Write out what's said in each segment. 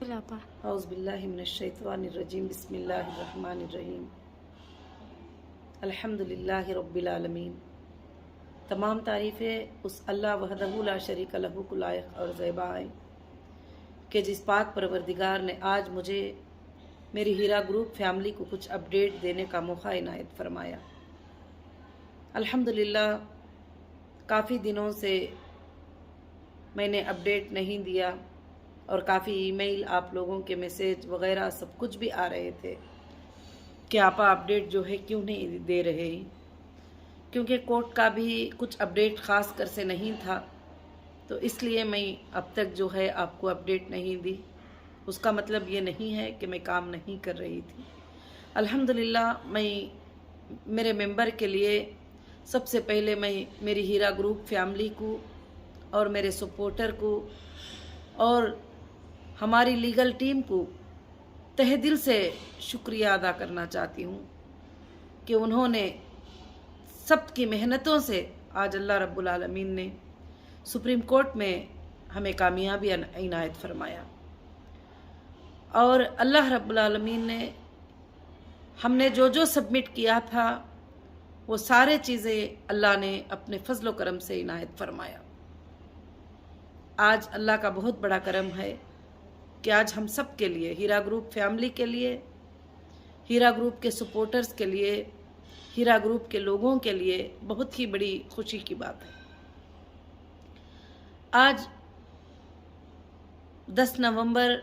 औज़ुबिल्लाहिमिनश्शैतानिर्रजीम बिस्मिल्लाहिर्रहमानिर्रहीम अल्हम्दुलिल्लाहि रब्बिल आलमीन। तमाम तारीफ़ें उस अल्लाह वहदहू ला शरीक लहू को लायक और ज़ैबा है कि जिस पाक परवरदिगार ने आज मुझे मेरी हीरा ग्रुप फैमिली को कुछ अपडेट देने का मौका इनायत फरमाया। अल्हम्दुलिल्लाह, काफ़ी दिनों से मैंने अपडेट नहीं दिया और काफ़ी ईमेल, आप लोगों के मैसेज वगैरह सब कुछ भी आ रहे थे कि आपा अपडेट जो है क्यों नहीं दे रहे हैं, क्योंकि कोर्ट का भी कुछ अपडेट ख़ास कर से नहीं था, तो इसलिए मैं अब तक जो है आपको अपडेट नहीं दी। उसका मतलब ये नहीं है कि मैं काम नहीं कर रही थी। अल्हम्दुलिल्लाह, मैं मेरे मेंबर के लिए सबसे पहले मैं मेरी हीरा ग्रुप फैमिली को और मेरे सपोर्टर को और हमारी लीगल टीम को तहे दिल से शुक्रिया अदा करना चाहती हूँ कि उन्होंने सबकी मेहनतों से आज अल्लाह रब्बुल आलमीन ने सुप्रीम कोर्ट में हमें कामयाबी इनायत फरमाया। और अल्लाह रब्बुल आलमीन ने हमने जो जो सबमिट किया था वो सारे चीज़ें अल्लाह ने अपने फजल व करम से इनायत फरमाया। आज अल्लाह का बहुत बड़ा करम है कि आज हम सब के लिए, हीरा ग्रुप फैमिली के लिए, हीरा ग्रुप के सपोर्टर्स के लिए, हीरा ग्रुप के लोगों के लिए बहुत ही बड़ी खुशी की बात है। आज 10 नवंबर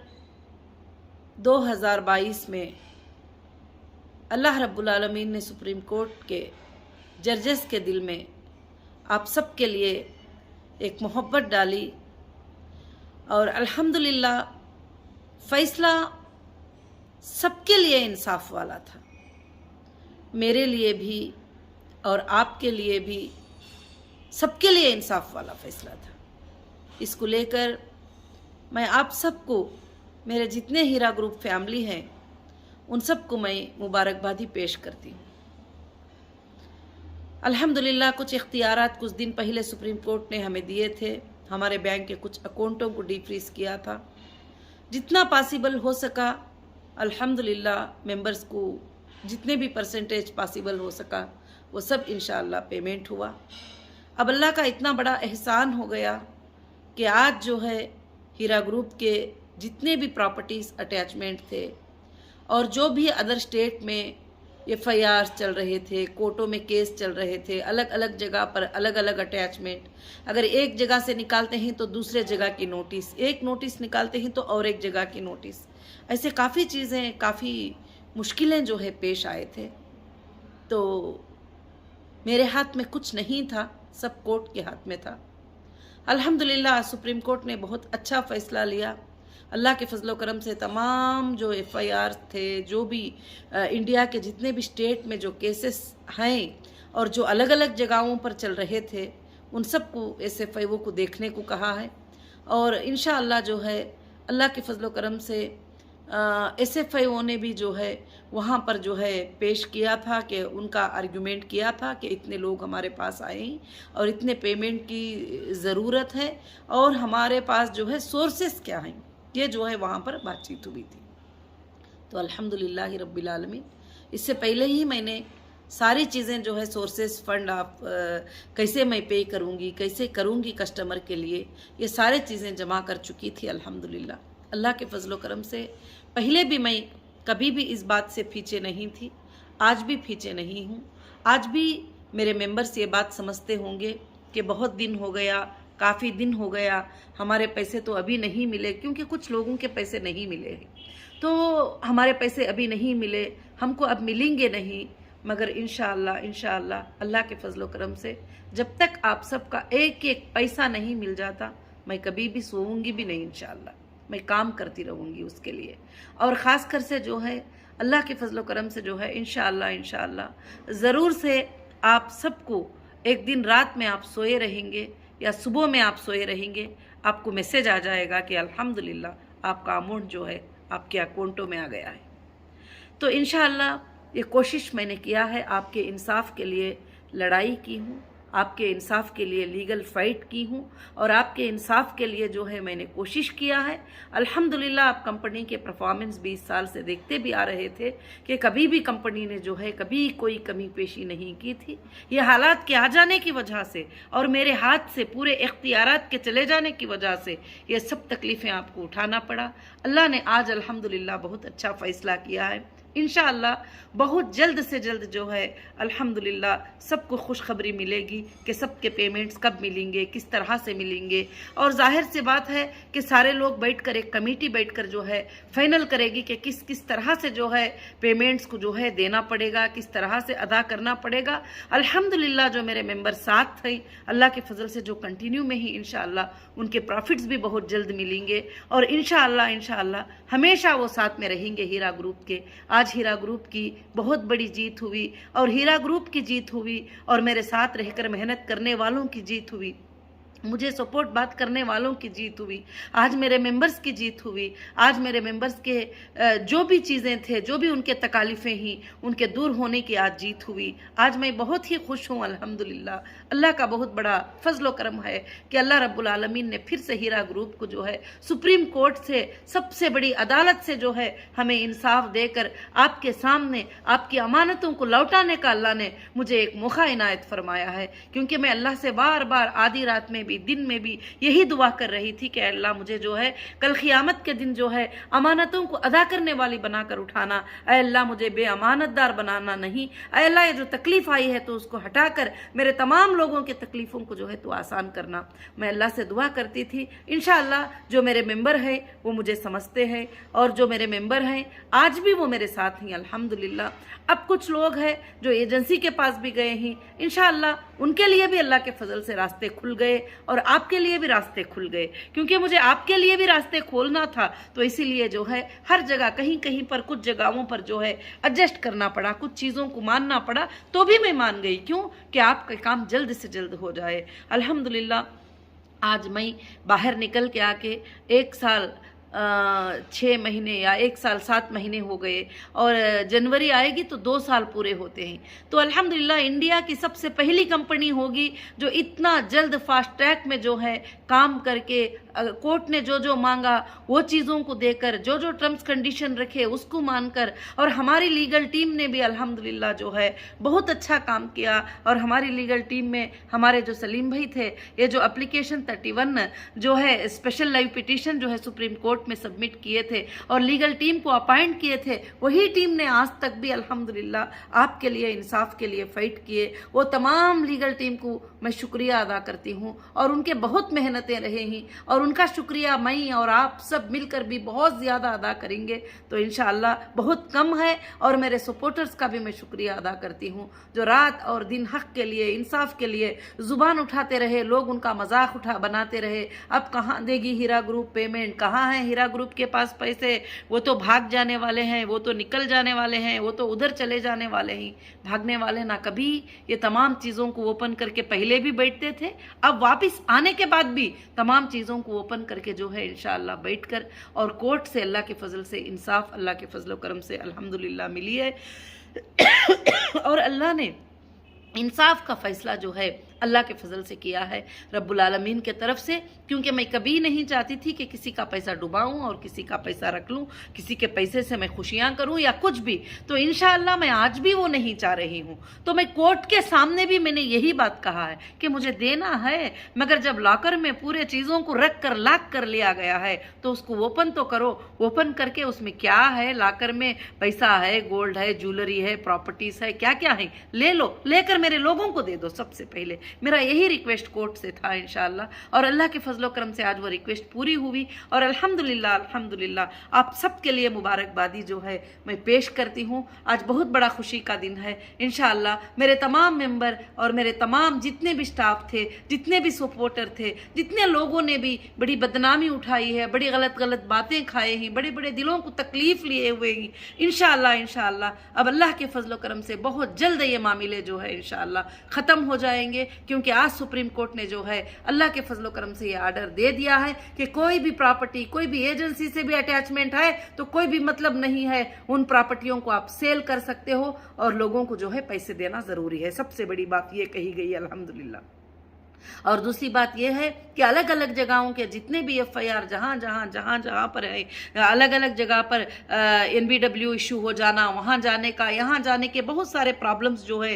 2022 में अल्लाह रब्बुल आलमीन ने सुप्रीम कोर्ट के जजेस के दिल में आप सब के लिए एक मोहब्बत डाली और अल्हम्दुलिल्लाह फैसला सबके लिए इंसाफ वाला था, मेरे लिए भी और आपके लिए भी, सबके लिए इंसाफ वाला फैसला था। इसको लेकर मैं आप सबको, मेरे जितने हीरा ग्रुप फैमिली हैं, उन सबको मैं मुबारकबादी पेश करती हूँ। अल्हम्दुलिल्लाह, कुछ इख्तियारात कुछ दिन पहले सुप्रीम कोर्ट ने हमें दिए थे। हमारे बैंक के कुछ अकाउंटों को डीफ्रीज किया था। जितना पॉसिबल हो सका अल्हम्दुलिल्लाह मेंबर्स को जितने भी परसेंटेज पॉसिबल हो सका वो सब इंशाअल्लाह पेमेंट हुआ। अब अल्लाह का इतना बड़ा एहसान हो गया कि आज जो है हीरा ग्रुप के जितने भी प्रॉपर्टीज़ अटैचमेंट थे और जो भी अदर स्टेट में FIR चल रहे थे, कोर्टों में केस चल रहे थे, अलग अलग जगह पर अलग अलग अटैचमेंट, अगर एक जगह से निकालते हैं तो दूसरे जगह की नोटिस, एक नोटिस निकालते हैं तो और एक जगह की नोटिस, ऐसे काफ़ी चीज़ें, काफ़ी मुश्किलें जो है पेश आए थे। तो मेरे हाथ में कुछ नहीं था, सब कोर्ट के हाथ में था। अल्हम्दुलिल्लाह, सुप्रीम कोर्ट ने बहुत अच्छा फ़ैसला लिया। अल्लाह के फजलो करम से तमाम जो FIR थे, जो भी इंडिया के जितने भी स्टेट में जो केसेस हैं और जो अलग अलग जगहों पर चल रहे थे, उन सब को SFIO को देखने को कहा है। और इंशाअल्लाह जो है अल्लाह के फजलो करम से SFIO ने भी जो है वहाँ पर जो है पेश किया था कि उनका आर्गूमेंट किया था कि इतने लोग हमारे पास आए हैं और इतने पेमेंट की ज़रूरत है और हमारे पास जो है सोर्सेस क्या हैं, ये जो है वहाँ पर बातचीत हुई थी। तो अल्हम्दुलिल्लाह रब्बिल आलमीन, इससे पहले ही मैंने सारी चीज़ें जो है सोर्सेस, फंड आप कैसे मैं पे करूँगी, कैसे करूँगी कस्टमर के लिए, ये सारी चीज़ें जमा कर चुकी थी। अल्हम्दुलिल्लाह, अल्लाह के फजलो करम से पहले भी मैं कभी भी इस बात से पीछे नहीं थी, आज भी पीछे नहीं हूँ। आज भी मेरे मेंबर्स ये बात समझते होंगे कि बहुत दिन हो गया, काफ़ी दिन हो गया, हमारे पैसे तो अभी नहीं मिले, क्योंकि कुछ लोगों के पैसे नहीं मिले हैं, तो हमारे पैसे अभी नहीं मिले, हमको अब मिलेंगे नहीं। मगर इंशाअल्लाह अल्लाह के फजलो करम से जब तक आप सबका एक एक पैसा नहीं मिल जाता, मैं कभी भी सोऊंगी भी नहीं। इंशाअल्लाह मैं काम करती रहूँगी उसके लिए। और ख़ास कर से जो है अल्लाह के फजलो करम से जो है इंशाअल्लाह ज़रूर से आप सबको एक दिन रात में आप सोए रहेंगे या सुबह में आप सोए रहेंगे, आपको मैसेज आ जाएगा कि अल्हम्दुलिल्लाह आपका अमाउंट जो है आपके अकाउंटों में आ गया है। तो इंशाअल्लाह ये कोशिश मैंने किया है, आपके इंसाफ के लिए लड़ाई की हूँ आपके इंसाफ के लिए लीगल फाइट की हूँ और आपके इंसाफ के लिए जो है मैंने कोशिश किया है। अल्हम्दुलिल्लाह आप कंपनी के परफॉर्मेंस 20 साल से देखते भी आ रहे थे कि कभी भी कंपनी ने जो है कभी कोई कमी पेशी नहीं की थी। ये हालात के आ जाने की वजह से और मेरे हाथ से पूरे इख्तियारात के चले जाने की वजह से ये सब तकलीफ़ें आपको उठाना पड़ा। अल्लाह ने आज अल्हम्दुलिल्लाह बहुत अच्छा फ़ैसला किया है। इंशाअल्लाह बहुत जल्द से जल्द जो है अल्हम्दुलिल्लाह सबको खुशखबरी मिलेगी कि सबके पेमेंट्स कब मिलेंगे, किस तरह से मिलेंगे। और जाहिर सी बात है कि सारे लोग बैठकर एक कमेटी बैठकर जो है फाइनल करेगी कि किस किस तरह से जो है पेमेंट्स को जो है देना पड़ेगा, किस तरह से अदा करना पड़ेगा। अल्हम्दुलिल्लाह जो मेरे मेंबर साथ थे अल्लाह के फजल से जो कंटिन्यू में ही इंशाअल्लाह उनके प्रॉफिट्स भी बहुत जल्द मिलेंगे और इंशाअल्लाह हमेशा वो साथ में रहेंगे हीरा ग्रुप के। आज हीरा ग्रुप की बहुत बड़ी जीत हुई और हीरा ग्रुप की जीत हुई और मेरे साथ रहकर मेहनत करने वालों की जीत हुई, मुझे सपोर्ट बात करने वालों की जीत हुई। आज मेरे मेंबर्स की जीत हुई। आज मेरे मेंबर्स के जो भी चीज़ें थे, जो भी उनके तकालीफ़ें ही उनके दूर होने की आज जीत हुई। आज मैं बहुत ही खुश हूँ अल्हम्दुलिल्लाह। अल्लाह का बहुत बड़ा फजल करम है कि अल्लाह रब्बुल आलमीन ने फिर से हीरा ग्रुप को जो है सुप्रीम कोर्ट से सबसे बड़ी अदालत से जो है हमें इंसाफ देकर आपके सामने आपकी अमानतों को लौटाने का अल्लाह ने मुझे एक मौका इनायत फरमाया है। क्योंकि मैं अल्लाह से बार बार आधी रात में भी दिन में भी यही दुआ कर रही थी कि अल्लाह मुझे जो है कल क़ियामत के दिन जो है अमानतों को अदा करने वाली बनाकर उठाना। ऐ अल्लाह मुझे बेअमानतदार बनाना नहीं। ऐ अल्लाह ये जो तकलीफ़ आई है तो उसको हटाकर मेरे तमाम लोगों के तकलीफ़ों को जो है तो आसान करना। मैं अल्लाह से दुआ करती थी। इंशाअल्लाह जो मेरे मेंबर हैं वो मुझे समझते हैं और जो मेरे मेंबर हैं आज भी वो मेरे साथ हैं अल्हम्दुलिल्लाह। अब कुछ लोग हैं जो एजेंसी के पास भी गए हैं, इंशाअल्लाह उनके लिए भी अल्लाह के फजल से रास्ते खुल गए और आपके लिए भी रास्ते खुल गए। क्योंकि मुझे आपके लिए भी रास्ते खोलना था तो इसीलिए जो है हर जगह कहीं कहीं पर कुछ जगहों पर जो है एडजस्ट करना पड़ा, कुछ चीज़ों को मानना पड़ा, तो भी मैं मान गई। क्यों कि आपका काम जल्द से जल्द हो जाए। अल्हम्दुलिल्लाह आज मैं बाहर निकल के आके 1 साल 6 महीने या 1 साल 7 महीने हो गए और जनवरी आएगी तो 2 साल पूरे होते हैं। तो अल्हम्दुलिल्लाह इंडिया की सबसे पहली कंपनी होगी जो इतना जल्द फास्ट ट्रैक में जो है काम करके कोर्ट ने जो जो मांगा वो चीज़ों को देकर, जो जो टर्म्स कंडीशन रखे उसको मानकर, और हमारी लीगल टीम ने भी अल्हम्दुलिल्लाह जो है बहुत अच्छा काम किया। और हमारी लीगल टीम में हमारे जो सलीम भाई थे, ये जो एप्लीकेशन 31 जो है स्पेशल लाइव पिटीशन जो है सुप्रीम कोर्ट में सबमिट किए थे और लीगल टीम को अपॉइंट किए थे, वही टीम ने आज तक भी अल्हम्दुलिल्लाह आपके लिए इंसाफ के लिए फ़ाइट किए। वो तमाम लीगल टीम को मैं शुक्रिया अदा करती हूँ और उनके बहुत मेहनतें रहे हैं और उनका शुक्रिया मैं और आप सब मिलकर भी बहुत ज़्यादा अदा करेंगे तो इंशाअल्लाह बहुत कम है। और मेरे सपोर्टर्स का भी मैं शुक्रिया अदा करती हूँ जो रात और दिन हक़ के लिए, इंसाफ के लिए ज़ुबान उठाते रहे, लोग उनका मजाक बनाते रहे। अब कहाँ देगी हीरा ग्रुप पेमेंट, कहाँ है हीरा ग्रुप के पास पैसे, वो तो भाग जाने वाले हैं, वो तो निकल जाने वाले हैं, वो तो उधर चले जाने वाले हैं। भागने वाले ना कभी ये तमाम चीज़ों को ओपन करके पहले भी बैठते थे, अब वापस आने के बाद भी तमाम चीज़ों को ओपन करके जो है इंशाअल्लाह बैठकर और कोर्ट से अल्लाह के फजल से इंसाफ अल्लाह के फजल करम से अल्हम्दुलिल्लाह मिली है। और अल्लाह ने इंसाफ का फ़ैसला जो है अल्लाह के फजल से किया है रब्बुल आलमीन के तरफ से। क्योंकि मैं कभी नहीं चाहती थी कि किसी का पैसा डुबाऊं और किसी का पैसा रख लूं, किसी के पैसे से मैं खुशियां करूं या कुछ भी। तो इंशाअल्लाह मैं आज भी वो नहीं चाह रही हूं। तो मैं कोर्ट के सामने भी मैंने यही बात कहा है कि मुझे देना है, मगर जब लॉकर में पूरे चीज़ों को रख कर लॉक कर लिया गया है तो उसको ओपन तो करो। ओपन करके उसमें क्या है, लॉकर में पैसा है, गोल्ड है, ज्वेलरी है, प्रॉपर्टीज़ है, क्या क्या है, ले लो, लेकर मेरे लोगों को दे दो। सबसे पहले मेरा यही रिक्वेस्ट कोर्ट से था इंशाअल्लाह और अल्लाह के फजलो करम से आज वो रिक्वेस्ट पूरी हुई। और अल्हम्दुलिल्लाह अल्हम्दुलिल्लाह आप सबके लिए मुबारकबादी जो है मैं पेश करती हूँ। आज बहुत बड़ा खुशी का दिन है। इंशाअल्लाह मेरे तमाम मेंबर और मेरे तमाम जितने भी स्टाफ थे, जितने भी सपोर्टर थे, जितने लोगों ने भी बड़ी बदनामी उठाई है, बड़ी गलत गलत बातें खाए हैं, बड़े बड़े दिलों को तकलीफ़ लिए हुए हैं, इंशाअल्लाह अब अल्लाह के फजलो करम से बहुत जल्द ये मामले जो है इंशाअल्लाह ख़त्म हो जाएंगे। क्योंकि आज सुप्रीम कोर्ट ने जो है अल्लाह के फजलो करम से ये आर्डर दे दिया है कि कोई भी प्रॉपर्टी, कोई भी एजेंसी से भी अटैचमेंट है तो कोई भी मतलब नहीं है, उन प्रॉपर्टियों को आप सेल कर सकते हो और लोगों को जो है पैसे देना जरूरी है। सबसे बड़ी बात ये कही गई अल्हम्दुलिल्लाह। और दूसरी बात यह है कि अलग अलग जगहों के जितने भी FIR जहाँ पर है, अलग अलग जगह पर NBW इशू हो जाना, वहाँ जाने का, यहाँ जाने के बहुत सारे प्रॉब्लम्स जो है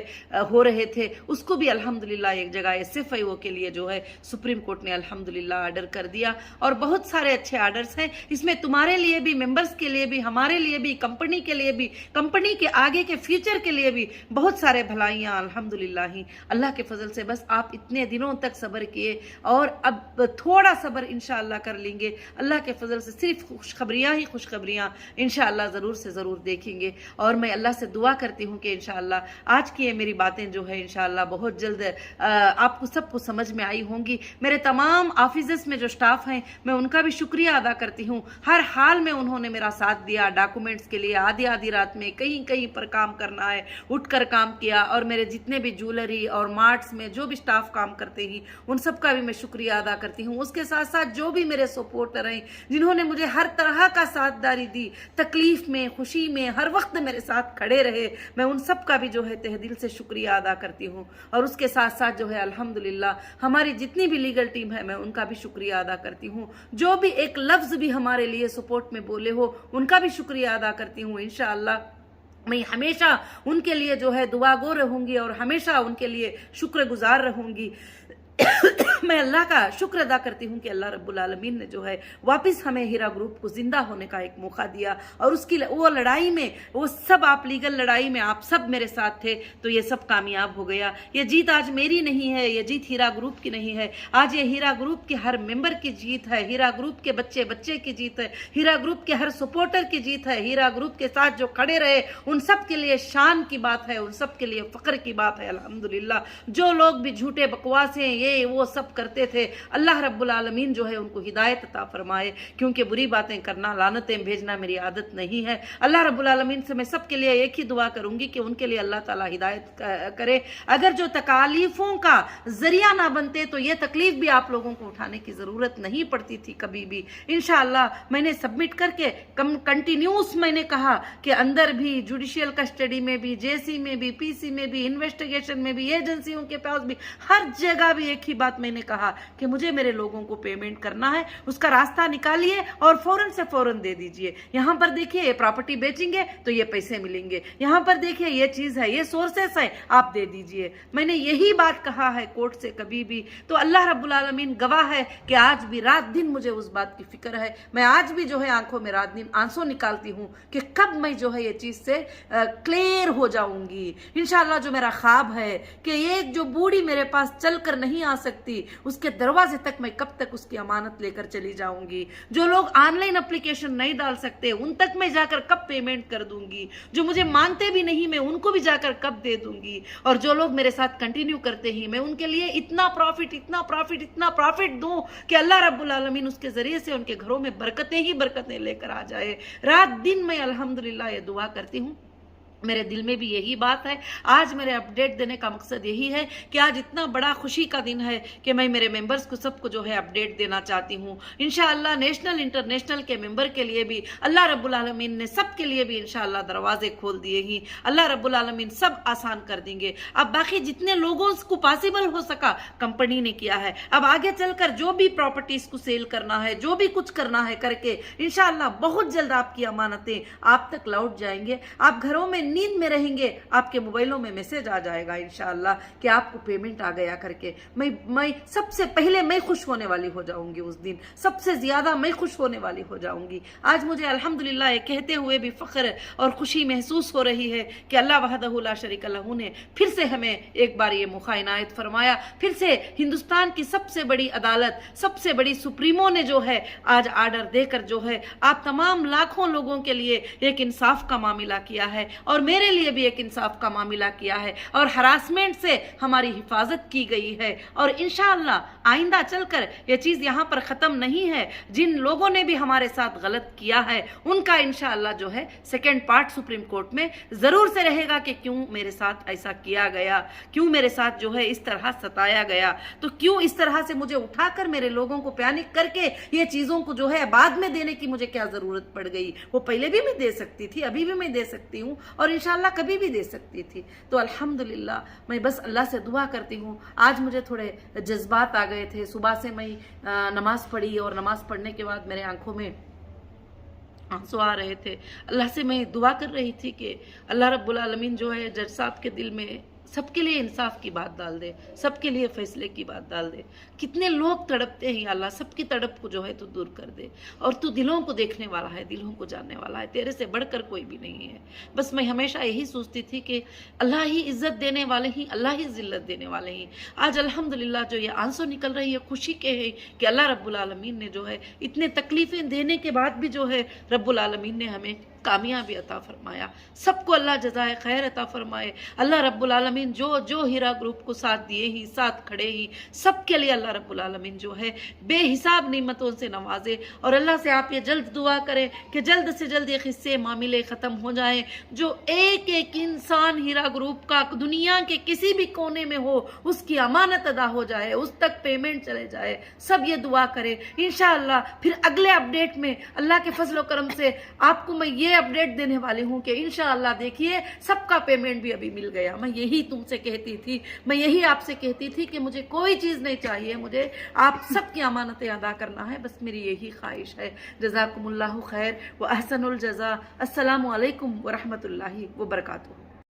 हो रहे थे, उसको भी अल्हम्दुलिल्लाह एक जगह SFIO के लिए जो है सुप्रीम कोर्ट ने अल्हम्दुलिल्लाह आर्डर कर दिया। और बहुत सारे अच्छे आर्डर्स हैं इसमें, तुम्हारे लिए भी, मेंबर्स के लिए भी, हमारे लिए भी, कंपनी के लिए भी, कंपनी के आगे के फ्यूचर के लिए भी बहुत सारे भलाइयाँ अल्हम्दुलिल्लाह ही अल्लाह के फजल से। बस आप इतने दिनों तक सब्र किए और अब थोड़ा सब्र इंशाअल्लाह कर लेंगे, अल्लाह के फजल से सिर्फ खुशखबरियाँ ही खुशखबरियाँ इंशाअल्लाह ज़रूर से ज़रूर देखेंगे। और मैं अल्लाह से दुआ करती हूँ कि इंशाअल्लाह आज की ये मेरी बातें जो है इंशाअल्लाह बहुत जल्द आपको सबको समझ में आई होंगी। मेरे तमाम ऑफिसेस में जो स्टाफ हैं मैं उनका भी शुक्रिया अदा करती हूँ, हर हाल में उन्होंने मेरा साथ दिया। डॉक्यूमेंट्स के लिए आधी आधी रात में कहीं कहीं पर काम करना है, उठकर काम किया। और मेरे जितने भी ज्वेलरी और मार्ट्स में जो भी स्टाफ काम करते ही उन सब का भी मैं शुक्रिया अदा करती हूँ। उसके साथ साथ जो भी मेरे सपोर्टर हैं जिन्होंने मुझे हर तरह का साथदारी दी, तकलीफ में, खुशी में, हर वक्त मेरे साथ खड़े रहे, मैं उन सब का भी जो है तहे दिल से शुक्रिया अदा करती हूँ। और उसके साथ साथ जो है अल्हम्दुलिल्लाह हमारी जितनी भी लीगल टीम है मैं उनका भी शुक्रिया अदा करती हूँ। जो भी एक लफ्ज़ भी हमारे लिए सपोर्ट में बोले हो उनका भी शुक्रिया अदा करती हूँ। इंशाअल्लाह मैं हमेशा उनके लिए जो है दुआगो रहूंगी और हमेशा उनके लिए शुक्रगुजार रहूंगी। मैं अल्लाह का शुक्र अदा करती हूँ कि अल्लाह रब्बुल आलमीन ने जो है वापस हमें हीरा ग्रुप को जिंदा होने का एक मौका दिया। और उसकी वो लड़ाई में, वो सब आप लीगल लड़ाई में आप सब मेरे साथ थे तो ये सब कामयाब हो गया। ये जीत आज मेरी नहीं है, ये जीत हीरा ग्रुप की नहीं है, आज ये हीरा ग्रुप के हर मेंबर की जीत है, हीरा ग्रुप के बच्चे बच्चे की जीत है, हीरा ग्रुप के हर सपोर्टर की जीत है। हीरा ग्रुप के साथ जो खड़े रहे उन सब के लिए शान की बात है, उन सब के लिए फख्र की बात है अल्हम्दुलिल्लाह। जो लोग भी झूठे बकवासें ये वो सब करते थे, अल्लाह रब्बुल आलमीन जो है उनको हिदायत अता फरमाए, क्योंकि बुरी बातें करना, लानतें भेजना मेरी आदत नहीं है। अल्लाह रब्बुल आलमीन से मैं सबके लिए एक ही दुआ करूंगी कि उनके लिए अल्लाह ताला हिदायत करे। अगर जो तकालीफों का जरिया ना बनते तो ये तकलीफ भी आप लोगों को उठाने की जरूरत नहीं पड़ती थी कभी भी। इंशाअल्लाह मैंने सबमिट करके कंटिन्यूस मैंने कहा कि अंदर भी, जुडिशियल कस्टडी में भी, जेसी में भी, पीसी में भी, इन्वेस्टिगेशन में भी, एजेंसियों के पास भी, हर जगह भी एक ही बात मैंने कहा कि मुझे मेरे लोगों को पेमेंट करना है, उसका रास्ता निकालिए और फौरन से फौरन दे दीजिए। यहां पर देखिए ये प्रॉपर्टी बेचेंगे तो ये पैसे मिलेंगे, यहां पर देखिए ये चीज है, ये सोर्सेस है, आप दे दीजिए। मैंने यही बात कहा है कोर्ट से कभी भी। तो अल्लाह रब्बुल आलमीन गवाह है कि आज भी रात दिन मुझे उस बात की फिक्र है। मैं आज भी जो है आंखों में रात दिन आंसू निकालती हूँ कि कब मैं जो है ये चीज से क्लियर हो जाऊंगी। इंशाअल्लाह जो मेरा ख्वाब है कि एक जो बूढ़ी मेरे पास चलकर नहीं आ सकती उसके दरवाजे तक मैं कब तक उसकी अमानत लेकर चली जाऊंगी। जो लोग ऑनलाइन एप्लीकेशन नहीं डाल सकते उन तक मैं जाकर कब पेमेंट कर दूंगी। जो मुझे मानते भी नहीं मैं उनको भी जाकर कब दे दूंगी। और जो लोग मेरे साथ कंटिन्यू करते ही मैं उनके लिए इतना प्रॉफिट दूं कि अल्लाह रब्बुल आलमीन उसके जरिए से उनके घरों में बरकतें ही बरकतें लेकर आ जाए। रात दिन मैं अल्हम्दुलिल्लाह ये दुआ करती हूँ। मेरे दिल में भी यही बात है। आज मेरे अपडेट देने का मकसद यही है कि आज इतना बड़ा खुशी का दिन है कि मैं मेरे मेंबर्स को सबको जो है अपडेट देना चाहती हूँ। इंशाअल्लाह नेशनल इंटरनेशनल के मेंबर के लिए भी अल्लाह रब्बुल आलमीन ने सबके लिए भी इंशाअल्लाह दरवाजे खोल दिए ही। अल्लाह रब्बुल आलमीन सब आसान कर देंगे। अब बाकी जितने लोगों को पॉसिबल हो सका कंपनी ने किया है। अब आगे चलकर जो भी प्रॉपर्टीज को सेल करना है, जो भी कुछ करना है करके इंशाअल्लाह बहुत जल्द आपकी अमानतें आप तक लौट जाएंगे। आप घरों में नींद में रहेंगे, आपके मोबाइलों में मैसेज आ जाएगा इंशाअल्लाह कि आपको पेमेंट आ गया करके। मैं सबसे पहले मैं खुश होने वाली हो जाऊंगी उस दिन, सबसे ज्यादा मैं खुश होने वाली हो जाऊंगी। आज मुझे अल्हम्दुलिल्लाह ये कहते हुए भी फख्र और खुशी महसूस हो रही है कि अल्लाह वहदहु ला शरीका लहू ने फिर से हमें एक बार ये मौका इनायत फरमाया। फिर से हिंदुस्तान की सबसे बड़ी अदालत, सबसे बड़ी सुप्रीमो ने जो है आज आर्डर देकर जो है आप तमाम लाखों लोगों के लिए एक इंसाफ का मामला किया है। और मेरे लिए भी एक इंसाफ का मामला किया है और हरासमेंट से हमारी हिफाजत की गई है। और इंशाअल्लाह आइंदा चलकर यह चीज़ यहाँ पर ख़त्म नहीं है। जिन लोगों ने भी हमारे साथ गलत किया है उनका इंशाअल्लाह जो है सेकेंड पार्ट सुप्रीम कोर्ट में ज़रूर से रहेगा कि क्यों मेरे साथ ऐसा किया गया, क्यों मेरे साथ जो है इस तरह सताया गया, तो क्यों इस तरह से मुझे उठाकर मेरे लोगों को पैनिक करके ये चीज़ों को जो है बाद में देने की मुझे क्या ज़रूरत पड़ गई। वो पहले भी मैं दे सकती थी, अभी भी मैं दे सकती हूँ और इंशाअल्लाह कभी भी दे सकती थी। तो अल्हम्दुलिल्लाह मैं बस अल्लाह से दुआ करती हूँ। आज मुझे थोड़े जज्बात आ गए थे, सुबह से मैं नमाज़ पढ़ी और नमाज़ पढ़ने के बाद मेरे आंखों में आंसू आ रहे थे। अल्लाह से मैं दुआ कर रही थी कि अल्लाह रब्बुल आलमीन जो है जज साहब के दिल में सबके लिए इंसाफ की बात डाल दे, सबके लिए फैसले की बात डाल दे। कितने लोग तड़पते हैं अल्लाह, सबकी तड़प को जो है तू दूर कर दे। और तू दिलों को देखने वाला है, दिलों को जानने वाला है, तेरे से बढ़कर कोई भी नहीं है। बस मैं हमेशा यही सोचती थी कि अल्लाह ही इज्जत देने वाले ही, अल्लाह ही जिल्लत देने वाले ही। आज अल्हम्दुलिल्लाह जो ये आंसू निकल रही है खुशी के है कि अल्लाह रब्बुल आलमीन ने जो है इतने तकलीफ़ें देने के बाद भी जो है रब्बुल आलमीन ने हमें कामयाबी अता फरमाया। सबको अल्लाह जज़ाए खैर अता फरमाए। अल्लाह रब्बुल आलमीन जो जो हीरा ग्रुप को साथ दिए ही, साथ खड़े ही, सबके लिए अल्लाह रब्बुल आलमीन जो है बेहिसाब नेमतों से नवाजे। और अल्लाह से आप ये जल्द दुआ करें कि जल्द से जल्द ये किस्से मामले ख़त्म हो जाएं। जो एक एक इंसान हीरा ग्रुप का दुनिया के किसी भी कोने में हो उसकी अमानत अदा हो जाए, उस तक पेमेंट चले जाए। सब ये दुआ करें। इंशाअल्लाह फिर अगले अपडेट में अल्लाह के फजल करम से आपको मैं ये अपडेट देने वाली हूँ कि इंशाअल्लाह देखिए सबका पेमेंट भी अभी मिल गया। मैं यही तुमसे कहती थी, मैं यही आपसे कहती थी कि मुझे कोई चीज़ नहीं चाहिए, मुझे आप सबकी अमानतें अदा करना है, बस मेरी यही ख्वाहिश है। जज़ाकुमुल्लाहु खैर व अहसनुल जज़ा। अस्सलामु अलैकुम व रहमतुल्लाहि व बरकातुहू।